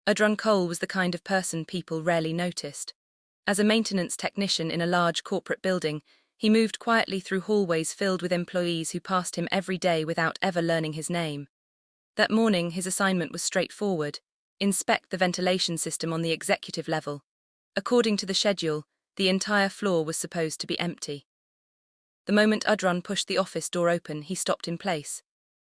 Udrun Cole was the kind of person people rarely noticed. As a maintenance technician in a large corporate building, he moved quietly through hallways filled with employees who passed him every day without ever learning his name. That morning, his assignment was straightforward: inspect the ventilation system on the executive level. According to the schedule, the entire floor was supposed to be empty. The moment Udrun pushed the office door open, he stopped in place.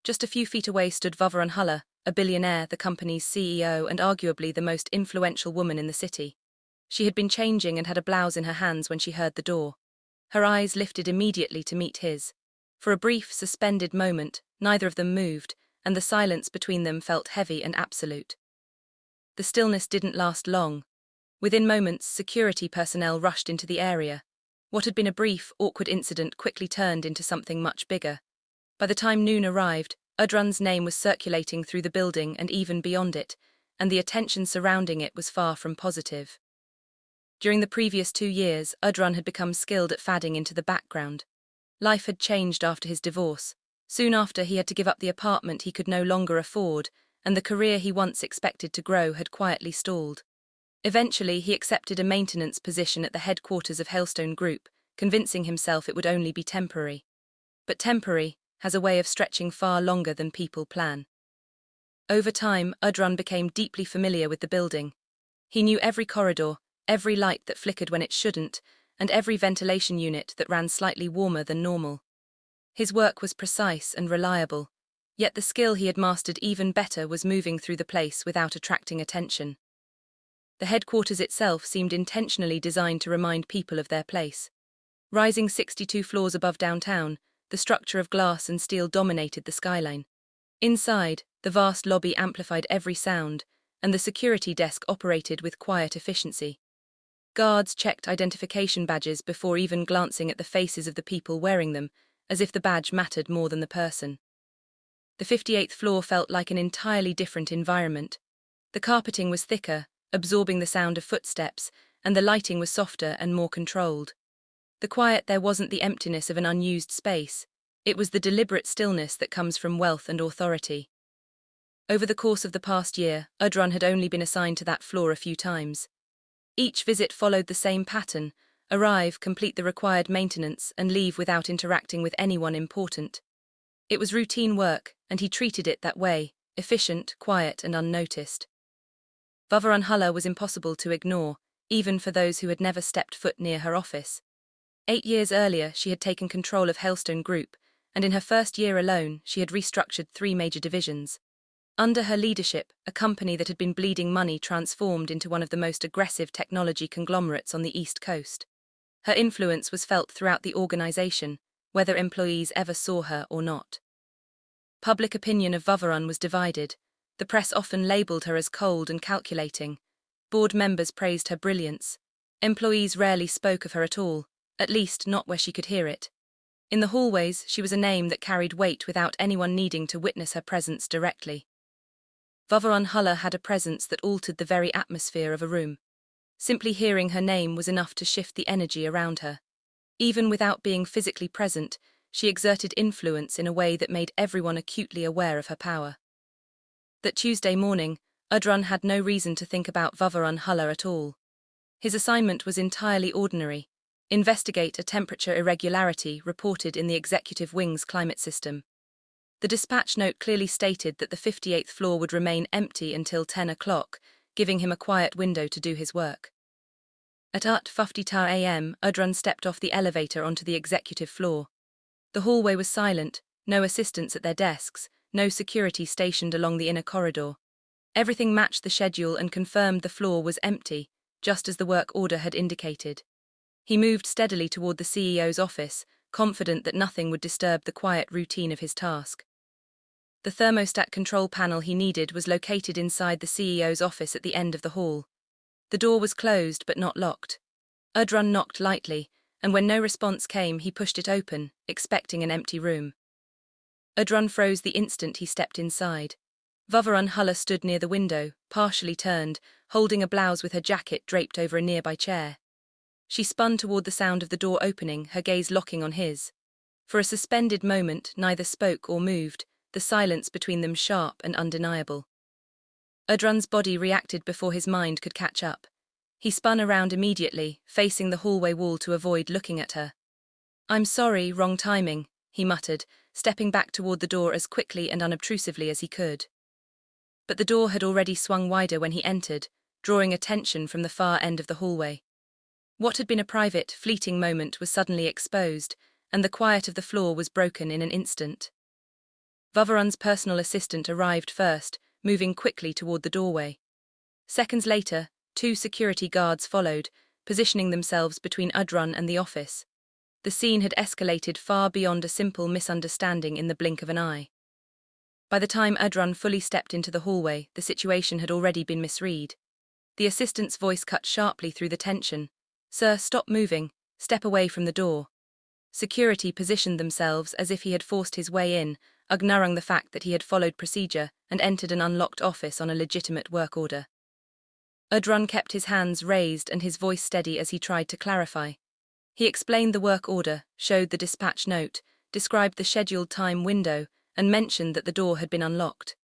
Just a few feet away stood Vavarun Hulla, a billionaire, the company's CEO, and arguably the most influential woman in the city. She had been changing and had a blouse in her hands when she heard the door. Her eyes lifted immediately to meet his. For a brief, suspended moment, neither of them moved, and the silence between them felt heavy and absolute. The stillness didn't last long. Within moments, security personnel rushed into the area. What had been a brief, awkward incident quickly turned into something much bigger. By the time noon arrived, Udrun's name was circulating through the building and even beyond it, and the attention surrounding it was far from positive. During the previous 2 years, Udrun had become skilled at fading into the background. Life had changed after his divorce. Soon after, he had to give up the apartment he could no longer afford, and the career he once expected to grow had quietly stalled. Eventually, he accepted a maintenance position at the headquarters of Hailstone Group, convincing himself it would only be temporary. But temporary has a way of stretching far longer than people plan. Over time, Udrun became deeply familiar with the building. He knew every corridor, every light that flickered when it shouldn't, and every ventilation unit that ran slightly warmer than normal. His work was precise and reliable, yet the skill he had mastered even better was moving through the place without attracting attention. The headquarters itself seemed intentionally designed to remind people of their place. Rising 62 floors above downtown, the structure of glass and steel dominated the skyline. Inside, the vast lobby amplified every sound, and the security desk operated with quiet efficiency. Guards checked identification badges before even glancing at the faces of the people wearing them, as if the badge mattered more than the person. The 58th floor felt like an entirely different environment. The carpeting was thicker, absorbing the sound of footsteps, and the lighting was softer and more controlled. The quiet there wasn't the emptiness of an unused space, it was the deliberate stillness that comes from wealth and authority. Over the course of the past year, Udrun had only been assigned to that floor a few times. Each visit followed the same pattern: arrive, complete the required maintenance, and leave without interacting with anyone important. It was routine work, and he treated it that way: efficient, quiet, and unnoticed. Vavarun Hulla was impossible to ignore, even for those who had never stepped foot near her office. 8 years earlier, she had taken control of Hailstone Group, and in her first year alone, she had restructured 3 major divisions. Under her leadership, a company that had been bleeding money transformed into one of the most aggressive technology conglomerates on the East Coast. Her influence was felt throughout the organization, whether employees ever saw her or not. Public opinion of Vavarun was divided. The press often labeled her as cold and calculating. Board members praised her brilliance. Employees rarely spoke of her at all, at least not where she could hear it. In the hallways, she was a name that carried weight without anyone needing to witness her presence directly. Vavarun Hulla had a presence that altered the very atmosphere of a room. Simply hearing her name was enough to shift the energy around her. Even without being physically present, she exerted influence in a way that made everyone acutely aware of her power. That Tuesday morning, Udrun had no reason to think about Vavarun Hulla at all. His assignment was entirely ordinary: investigate a temperature irregularity reported in the executive wing's climate system. The dispatch note clearly stated that the 58th floor would remain empty until 10 o'clock, giving him a quiet window to do his work. At 8:50 a.m., Udrun stepped off the elevator onto the executive floor. The hallway was silent, no assistants at their desks, no security stationed along the inner corridor. Everything matched the schedule and confirmed the floor was empty, just as the work order had indicated. He moved steadily toward the CEO's office, confident that nothing would disturb the quiet routine of his task. The thermostat control panel he needed was located inside the CEO's office at the end of the hall. The door was closed but not locked. Udrun knocked lightly, and when no response came, he pushed it open, expecting an empty room. Udrun froze the instant he stepped inside. Vavarun Hulla stood near the window, partially turned, holding a blouse with her jacket draped over a nearby chair. She spun toward the sound of the door opening, her gaze locking on his. For a suspended moment, neither spoke or moved, the silence between them sharp and undeniable. Udrun's body reacted before his mind could catch up. He spun around immediately, facing the hallway wall to avoid looking at her. "I'm sorry, wrong timing," he muttered, stepping back toward the door as quickly and unobtrusively as he could. But the door had already swung wider when he entered, drawing attention from the far end of the hallway. What had been a private, fleeting moment was suddenly exposed, and the quiet of the floor was broken in an instant. Vavarun's personal assistant arrived first, moving quickly toward the doorway. Seconds later, 2 security guards followed, positioning themselves between Udrun and the office. The scene had escalated far beyond a simple misunderstanding in the blink of an eye. By the time Udrun fully stepped into the hallway, the situation had already been misread. The assistant's voice cut sharply through the tension. "Sir, stop moving. Step away from the door." Security positioned themselves as if he had forced his way in, ignoring the fact that he had followed procedure and entered an unlocked office on a legitimate work order. Udrun kept his hands raised and his voice steady as he tried to clarify. He explained the work order, showed the dispatch note, described the scheduled time window, and mentioned that the door had been unlocked.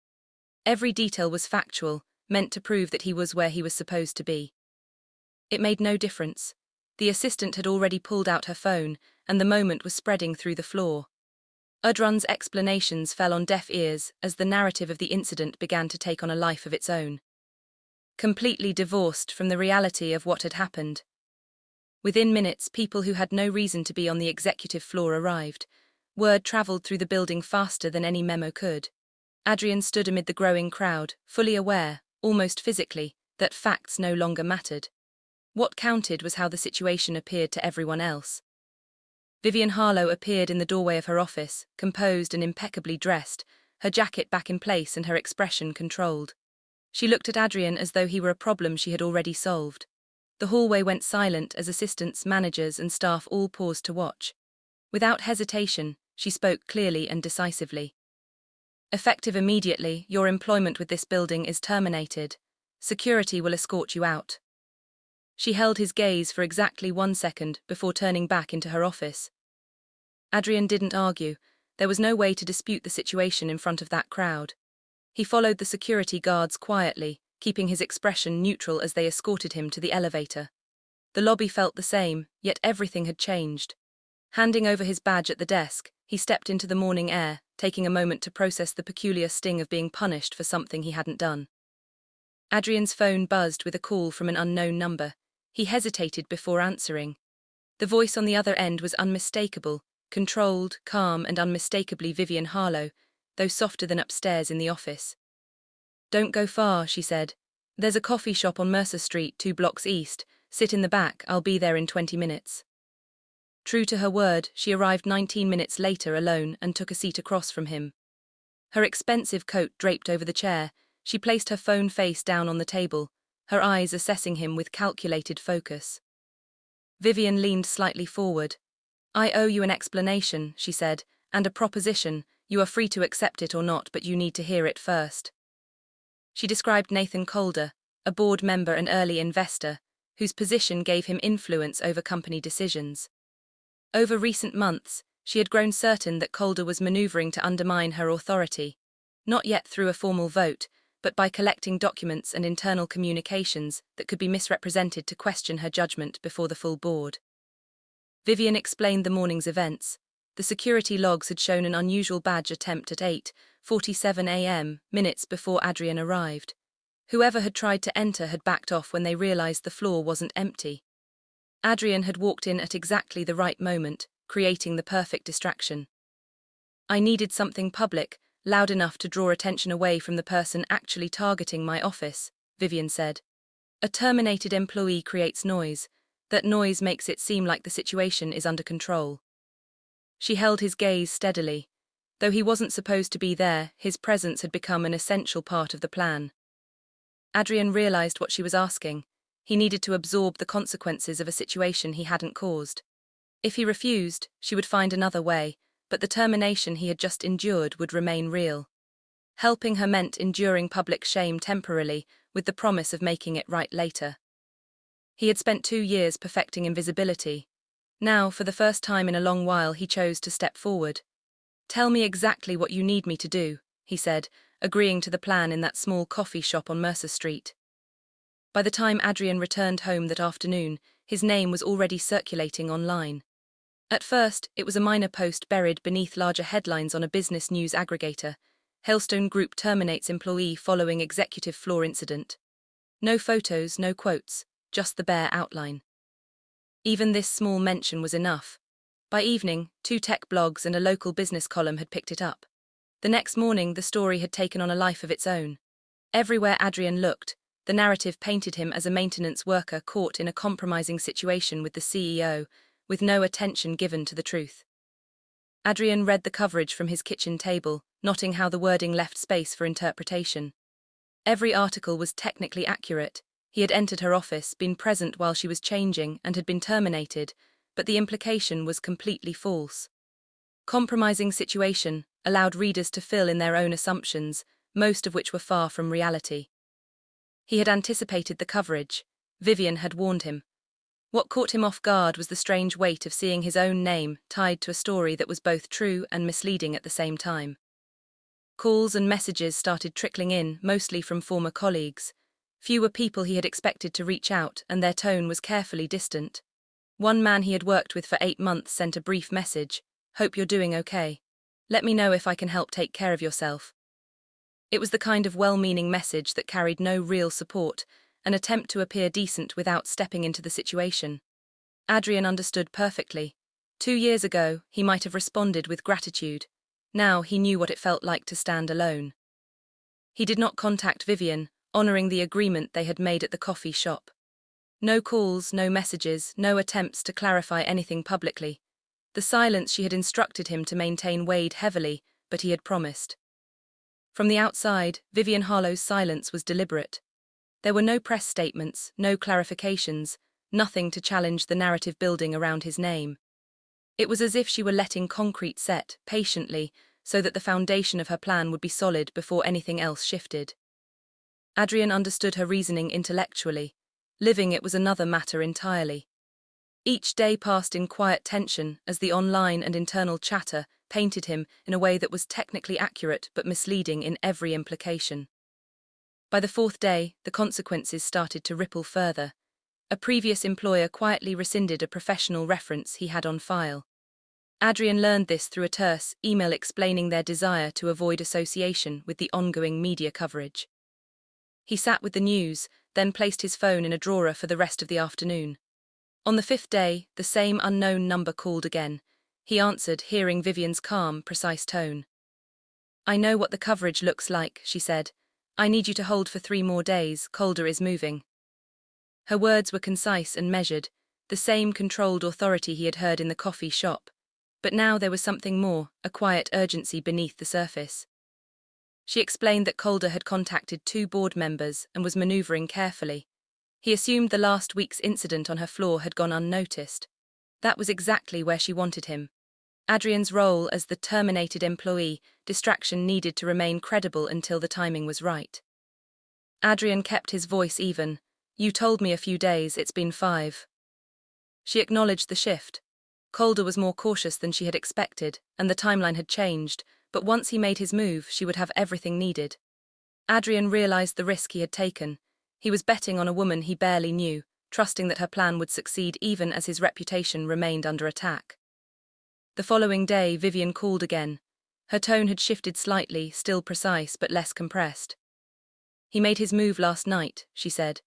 Every detail was factual, meant to prove that he was where he was supposed to be. It made no difference. The assistant had already pulled out her phone, and the moment was spreading through the floor. Udrun's explanations fell on deaf ears as the narrative of the incident began to take on a life of its own. Completely divorced from the reality of what had happened. Within minutes, people who had no reason to be on the executive floor arrived. Word traveled through the building faster than any memo could. Adrian stood amid the growing crowd, fully aware, almost physically, that facts no longer mattered. What counted was how the situation appeared to everyone else. Vivian Harlow appeared in the doorway of her office, composed and impeccably dressed, her jacket back in place and her expression controlled. She looked at Adrian as though he were a problem she had already solved. The hallway went silent as assistants, managers, and staff all paused to watch. Without hesitation, she spoke clearly and decisively. "Effective immediately, your employment with this building is terminated. Security will escort you out." She held his gaze for exactly 1 second before turning back into her office. Adrian didn't argue. There was no way to dispute the situation in front of that crowd. He followed the security guards quietly, keeping his expression neutral as they escorted him to the elevator. The lobby felt the same, yet everything had changed. Handing over his badge at the desk, he stepped into the morning air, taking a moment to process the peculiar sting of being punished for something he hadn't done. Adrian's phone buzzed with a call from an unknown number. He hesitated before answering. The voice on the other end was unmistakable, controlled, calm, and unmistakably Vivian Harlow, though softer than upstairs in the office. "Don't go far," she said. "There's a coffee shop on Mercer Street, 2 blocks east. Sit in the back, I'll be there in 20 minutes. True to her word, she arrived 19 minutes later alone and took a seat across from him. Her expensive coat draped over the chair, she placed her phone face down on the table, her eyes assessing him with calculated focus. Vivian leaned slightly forward. "I owe you an explanation," she said, "and a proposition. You are free to accept it or not, but you need to hear it first." She described Nathan Calder, a board member and early investor, whose position gave him influence over company decisions. Over recent months, she had grown certain that Calder was maneuvering to undermine her authority, not yet through a formal vote, but by collecting documents and internal communications that could be misrepresented to question her judgment before the full board. Vivian explained the morning's events. The security logs had shown an unusual badge attempt at 8:47 a.m., minutes before Adrian arrived. Whoever had tried to enter had backed off when they realized the floor wasn't empty. Adrian had walked in at exactly the right moment, creating the perfect distraction. "I needed something public, loud enough to draw attention away from the person actually targeting my office," Vivian said. "A terminated employee creates noise. That noise makes it seem like the situation is under control." She held his gaze steadily. Though he wasn't supposed to be there, his presence had become an essential part of the plan. Adrian realized what she was asking. He needed to absorb the consequences of a situation he hadn't caused. If he refused, she would find another way, but the termination he had just endured would remain real. Helping her meant enduring public shame temporarily, with the promise of making it right later. He had spent 2 years perfecting invisibility. Now, for the first time in a long while, he chose to step forward. "Tell me exactly what you need me to do," he said, agreeing to the plan in that small coffee shop on Mercer Street. By the time Adrian returned home that afternoon, his name was already circulating online. At first, it was a minor post buried beneath larger headlines on a business news aggregator. Hailstone Group terminates employee following executive floor incident. No photos, no quotes, just the bare outline. Even this small mention was enough. By evening, 2 tech blogs and a local business column had picked it up. The next morning, the story had taken on a life of its own. Everywhere Adrian looked, the narrative painted him as a maintenance worker caught in a compromising situation with the CEO, with no attention given to the truth. Adrian read the coverage from his kitchen table, noting how the wording left space for interpretation. Every article was technically accurate. He had entered her office, been present while she was changing, and had been terminated, but the implication was completely false. Compromising situation allowed readers to fill in their own assumptions, most of which were far from reality. He had anticipated the coverage. Vivian had warned him. What caught him off guard was the strange weight of seeing his own name tied to a story that was both true and misleading at the same time. Calls and messages started trickling in, mostly from former colleagues. Few were people he had expected to reach out, and their tone was carefully distant. One man he had worked with for 8 months sent a brief message: "Hope you're doing okay. Let me know if I can help take care of yourself." It was the kind of well-meaning message that carried no real support, an attempt to appear decent without stepping into the situation. Adrian understood perfectly. 2 years ago, he might have responded with gratitude. Now he knew what it felt like to stand alone. He did not contact Vivian, honoring the agreement they had made at the coffee shop. No calls, no messages, no attempts to clarify anything publicly. The silence she had instructed him to maintain weighed heavily, but he had promised. From the outside, Vivian Harlow's silence was deliberate. There were no press statements, no clarifications, nothing to challenge the narrative building around his name. It was as if she were letting concrete set, patiently, so that the foundation of her plan would be solid before anything else shifted. Adrian understood her reasoning intellectually. Living it was another matter entirely. Each day passed in quiet tension as the online and internal chatter painted him in a way that was technically accurate but misleading in every implication. By the 4th day, the consequences started to ripple further. A previous employer quietly rescinded a professional reference he had on file. Adrian learned this through a terse email explaining their desire to avoid association with the ongoing media coverage. He sat with the news, then placed his phone in a drawer for the rest of the afternoon. On the 5th day, the same unknown number called again. He answered, hearing Vivian's calm, precise tone. "I know what the coverage looks like," she said. "I need you to hold for 3 more days. Calder is moving." Her words were concise and measured, the same controlled authority he had heard in the coffee shop. But now there was something more, a quiet urgency beneath the surface. She explained that Calder had contacted 2 board members and was maneuvering carefully. He assumed the last week's incident on her floor had gone unnoticed. That was exactly where she wanted him. Adrian's role as the terminated employee, distraction needed to remain credible until the timing was right. Adrian kept his voice even. "You told me a few days, it's been 5. She acknowledged the shift. Calder was more cautious than she had expected, and the timeline had changed, but once he made his move, she would have everything needed. Adrian realized the risk he had taken. He was betting on a woman he barely knew, trusting that her plan would succeed even as his reputation remained under attack. The following day, Vivian called again. Her tone had shifted slightly, still precise but less compressed. "He made his move last night," she said.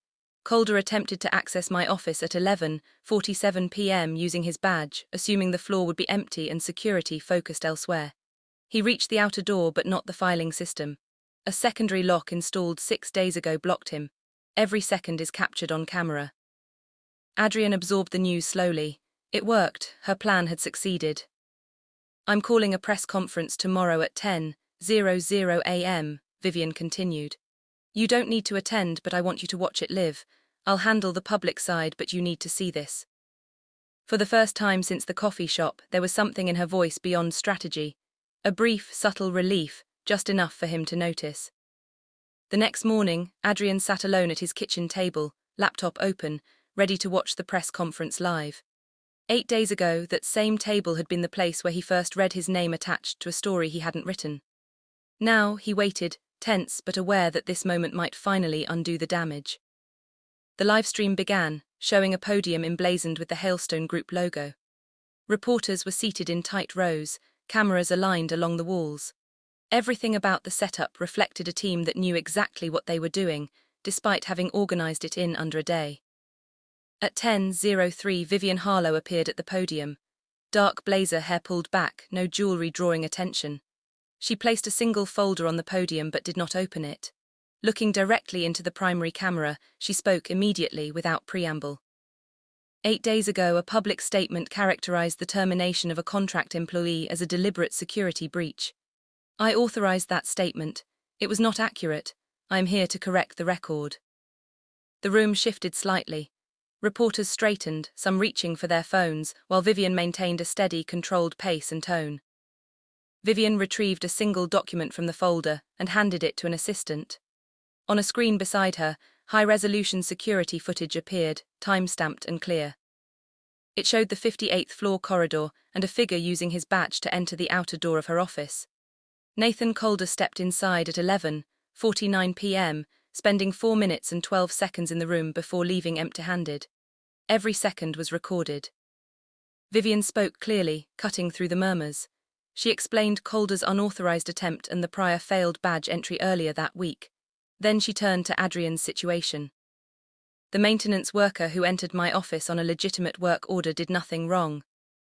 "Calder attempted to access my office at 11:47 p.m. using his badge, assuming the floor would be empty and security focused elsewhere. He reached the outer door but not the filing system. A secondary lock installed 6 days ago blocked him. Every second is captured on camera." Adrian absorbed the news slowly. It worked. Her plan had succeeded. "I'm calling a press conference tomorrow at 10:00 a.m., Vivian continued. "You don't need to attend, but I want you to watch it live. I'll handle the public side, but you need to see this." For the first time since the coffee shop, there was something in her voice beyond strategy. A brief, subtle relief, just enough for him to notice. The next morning, Adrian sat alone at his kitchen table, laptop open, ready to watch the press conference live. 8 days ago, that same table had been the place where he first read his name attached to a story he hadn't written. Now, he waited, tense but aware that this moment might finally undo the damage. The livestream began, showing a podium emblazoned with the Hailstone Group logo. Reporters were seated in tight rows, cameras aligned along the walls. Everything about the setup reflected a team that knew exactly what they were doing, despite having organized it in under a day. At 10:03, Vivian Harlow appeared at the podium. Dark blazer, hair pulled back, no jewelry drawing attention. She placed a single folder on the podium but did not open it. Looking directly into the primary camera, she spoke immediately without preamble. 8 days ago, a public statement characterized the termination of a contract employee as a deliberate security breach. I authorized that statement. It was not accurate. I am here to correct the record. The room shifted slightly. Reporters straightened, some reaching for their phones, while Vivian maintained a steady, controlled pace and tone. Vivian retrieved a single document from the folder and handed it to an assistant. On a screen beside her, high-resolution security footage appeared, time-stamped and clear. It showed the 58th floor corridor and a figure using his badge to enter the outer door of her office. Nathan Calder stepped inside at 11:49 p.m., spending 4 minutes and 12 seconds in the room before leaving empty-handed. Every second was recorded. Vivian spoke clearly, cutting through the murmurs. She explained Calder's unauthorized attempt and the prior failed badge entry earlier that week. Then she turned to Adrian's situation. The maintenance worker who entered my office on a legitimate work order did nothing wrong.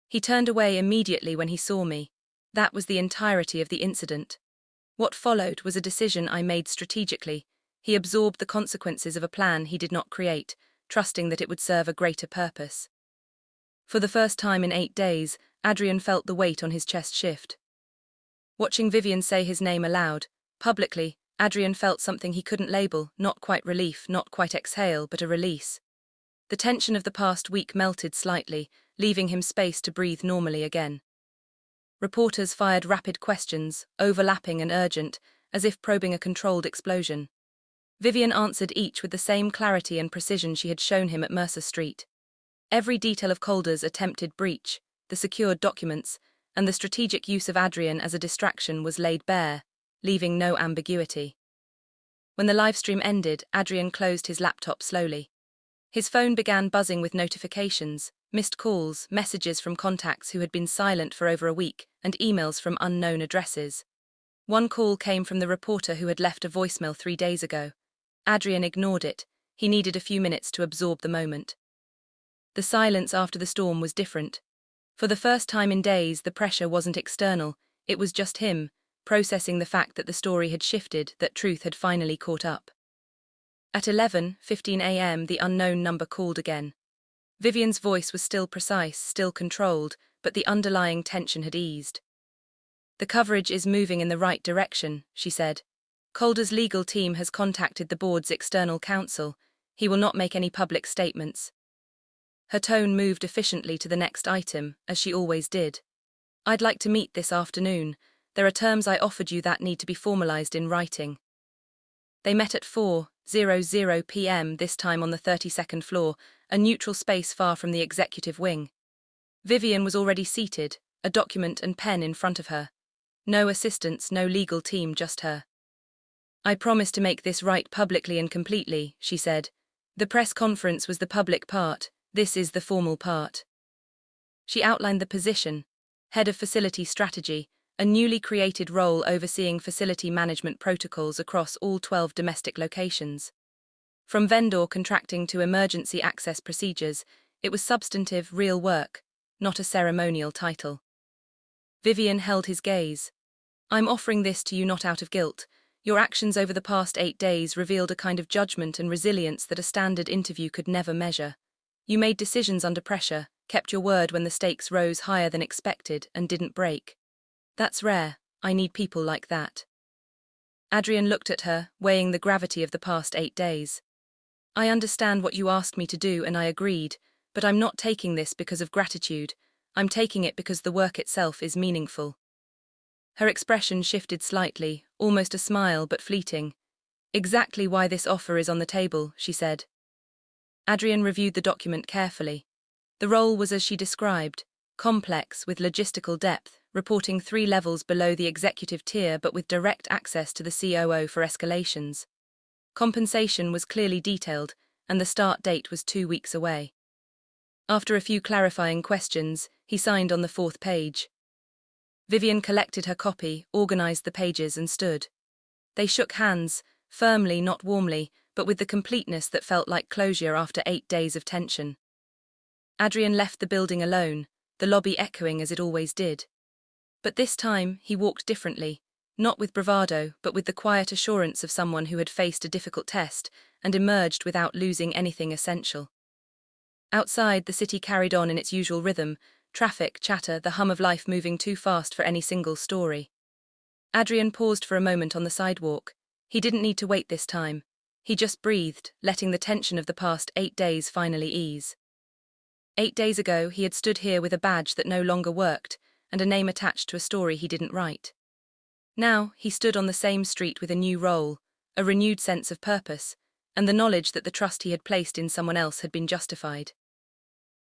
He turned away immediately when he saw me. That was the entirety of the incident. What followed was a decision I made strategically. He absorbed the consequences of a plan he did not create, trusting that it would serve a greater purpose. For the first time in 8 days, Adrian felt the weight on his chest shift. Watching Vivian say his name aloud, publicly, Adrian felt something he couldn't label, not quite relief, not quite exhale, but a release. The tension of the past week melted slightly, leaving him space to breathe normally again. Reporters fired rapid questions, overlapping and urgent, as if probing a controlled explosion. Vivian answered each with the same clarity and precision she had shown him at Mercer Street. Every detail of Calder's attempted breach, the secured documents, and the strategic use of Adrian as a distraction was laid bare, leaving no ambiguity. When the livestream ended, Adrian closed his laptop slowly. His phone began buzzing with notifications, missed calls, messages from contacts who had been silent for over a week, and emails from unknown addresses. One call came from the reporter who had left a voicemail 3 days ago. Adrian ignored it. He needed a few minutes to absorb the moment. The silence after the storm was different. For the first time in days, the pressure wasn't external, it was just him, processing the fact that the story had shifted, that truth had finally caught up. At 11:15 a.m., the unknown number called again. Vivian's voice was still precise, still controlled, but the underlying tension had eased. "The coverage is moving in the right direction," she said. "Calder's legal team has contacted the board's external counsel. He will not make any public statements." Her tone moved efficiently to the next item, as she always did. "I'd like to meet this afternoon. There are terms I offered you that need to be formalized in writing." They met at 4:00 p.m., this time on the 32nd floor, a neutral space far from the executive wing. Vivian was already seated, a document and pen in front of her. No assistants, no legal team, just her. "I promise to make this right publicly and completely," she said. "The press conference was the public part, this is the formal part." She outlined the position: head of facility strategy, a newly created role overseeing facility management protocols across all 12 domestic locations. From vendor contracting to emergency access procedures, it was substantive, real work, not a ceremonial title. Vivian held his gaze. "I'm offering this to you not out of guilt. Your actions over the past 8 days revealed a kind of judgment and resilience that a standard interview could never measure. You made decisions under pressure, kept your word when the stakes rose higher than expected, and didn't break. That's rare. I need people like that." Adrian looked at her, weighing the gravity of the past 8 days. "I understand what you asked me to do and I agreed, but I'm not taking this because of gratitude. I'm taking it because the work itself is meaningful." Her expression shifted slightly, almost a smile but fleeting. "Exactly why this offer is on the table," she said. Adrian reviewed the document carefully. The role was as she described, complex with logistical depth, reporting 3 levels below the executive tier but with direct access to the COO for escalations. Compensation was clearly detailed, and the start date was 2 weeks away. After a few clarifying questions, he signed on the 4th page. Vivian collected her copy, organized the pages, and stood. They shook hands, firmly, not warmly, but with the completeness that felt like closure after 8 days of tension. Adrian left the building alone, the lobby echoing as it always did. But this time, he walked differently, not with bravado, but with the quiet assurance of someone who had faced a difficult test and emerged without losing anything essential. Outside, the city carried on in its usual rhythm, traffic, chatter, the hum of life moving too fast for any single story. Adrian paused for a moment on the sidewalk. He didn't need to wait this time. He just breathed, letting the tension of the past 8 days finally ease. 8 days ago, he had stood here with a badge that no longer worked, and a name attached to a story he didn't write. Now, he stood on the same street with a new role, a renewed sense of purpose, and the knowledge that the trust he had placed in someone else had been justified.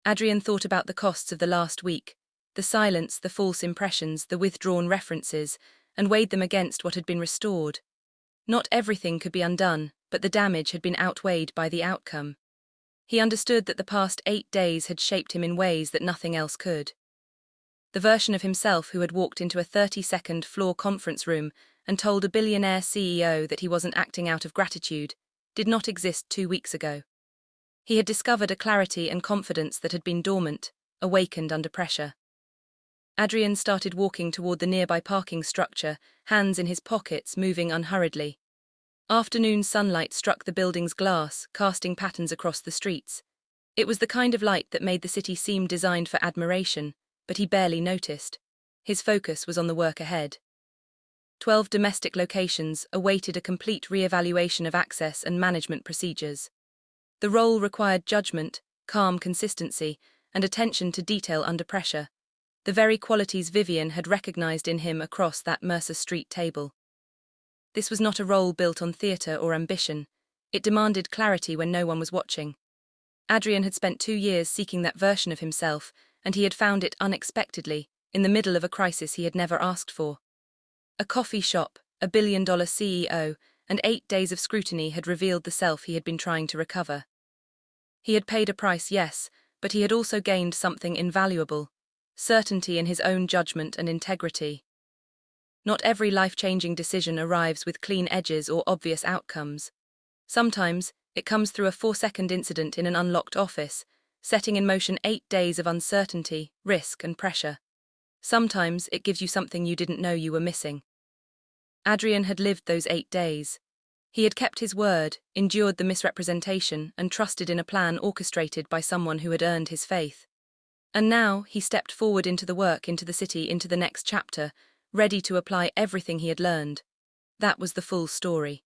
Adrian thought about the costs of the last week, the silence, the false impressions, the withdrawn references, and weighed them against what had been restored. Not everything could be undone, but the damage had been outweighed by the outcome. He understood that the past 8 days had shaped him in ways that nothing else could. The version of himself who had walked into a 30-second floor conference room and told a billionaire CEO that he wasn't acting out of gratitude did not exist 2 weeks ago. He had discovered a clarity and confidence that had been dormant, awakened under pressure. Adrian started walking toward the nearby parking structure, hands in his pockets, moving unhurriedly. Afternoon sunlight struck the building's glass, casting patterns across the streets. It was the kind of light that made the city seem designed for admiration, but he barely noticed. His focus was on the work ahead. 12 domestic locations awaited a complete re-evaluation of access and management procedures. The role required judgment, calm consistency, and attention to detail under pressure, the very qualities Vivian had recognized in him across that Mercer Street table. This was not a role built on theater or ambition. It demanded clarity when no one was watching. Adrian had spent 2 years seeking that version of himself, and he had found it unexpectedly, in the middle of a crisis he had never asked for. A coffee shop, a billion-dollar CEO, and 8 days of scrutiny had revealed the self he had been trying to recover. He had paid a price, yes, but he had also gained something invaluable: certainty in his own judgment and integrity. Not every life-changing decision arrives with clean edges or obvious outcomes. Sometimes, it comes through a 4-second incident in an unlocked office, setting in motion 8 days of uncertainty, risk, and pressure. Sometimes, it gives you something you didn't know you were missing. Adrian had lived those 8 days. He had kept his word, endured the misrepresentation, and trusted in a plan orchestrated by someone who had earned his faith. And now, he stepped forward into the work, into the city, into the next chapter, ready to apply everything he had learned. That was the full story.